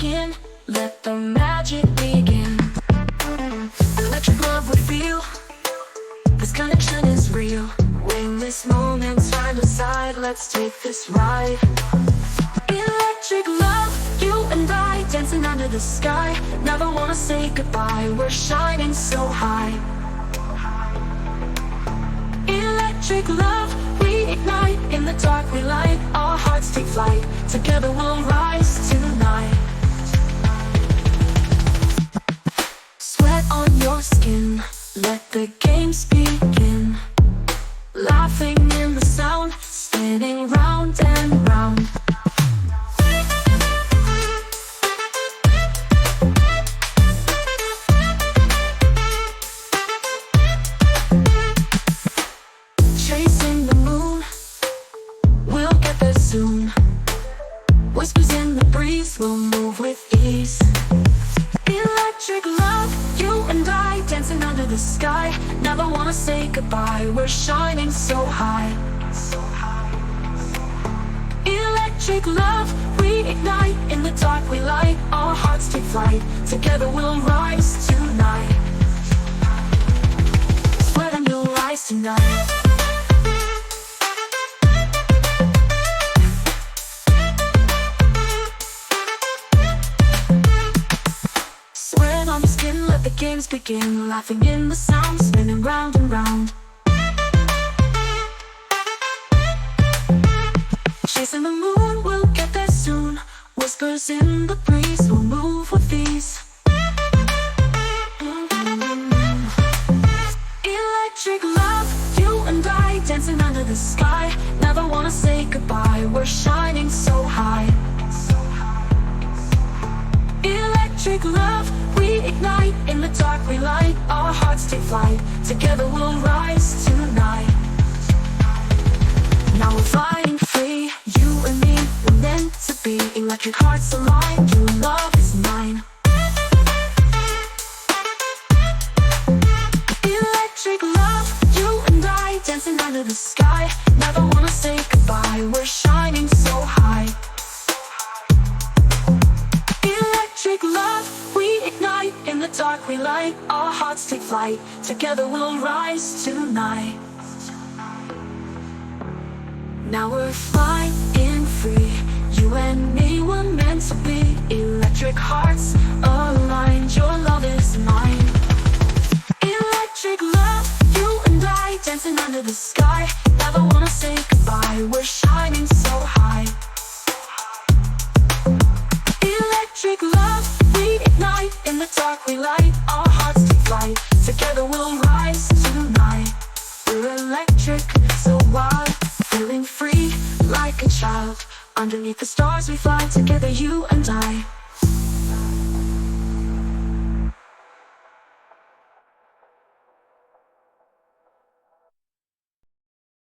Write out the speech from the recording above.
skin, let the magic begin. Electric love we feel, this connection is real. Wingless moments side by side, let's take this ride. Electric love, you and I, dancing under the sky. Never wanna say goodbye, we're shining so high. Electric love, we ignite, in the dark we light. Our hearts take flight, together we'll rise tonight. Sweat on your skin, let the games begin. Laughing in the sound, spinning round and round. Chasing the moon, we'll get there soon. Whispers in the breeze, we'll move with ease. Electric love, you and I, dancing under the sky. Never wanna say goodbye, we're shining so high. Electric love, we ignite, in the dark we light. Our hearts take flight, together we'll rise tonight. Sweat and you'll rise tonight. Sweat on your skin, let the games begin. Laughing in the sound, spinning round and round. Chasing the moon, we'll get there soon. Whispers in the breeze, we'll move with ease. Electric love, you and I, dancing under the sky. Never wanna say goodbye, we're shining so high. Electric love, we ignite, in the dark we light. Our hearts take flight, together we'll rise tonight. Now we're flying free, you and me, we're meant to be. Electric hearts align, your love is mine. Electric love, you and I, dancing under the sky. Never wanna say goodbye, we're shining so high. Electric love, we ignite, in the dark we light. Our hearts take flight, together we'll rise tonight. Now we're flying free, you and me were meant to be. Electric hearts aligned, your love is mine. Electric love, you and I, dancing under the sky. Never wanna say goodbye, we're shining so high. Electric love, we ignite, in the dark we light. Our hearts take flight, together we'll rise tonight. We're electric, so wild, feeling free like a child. Underneath the stars we fly, together you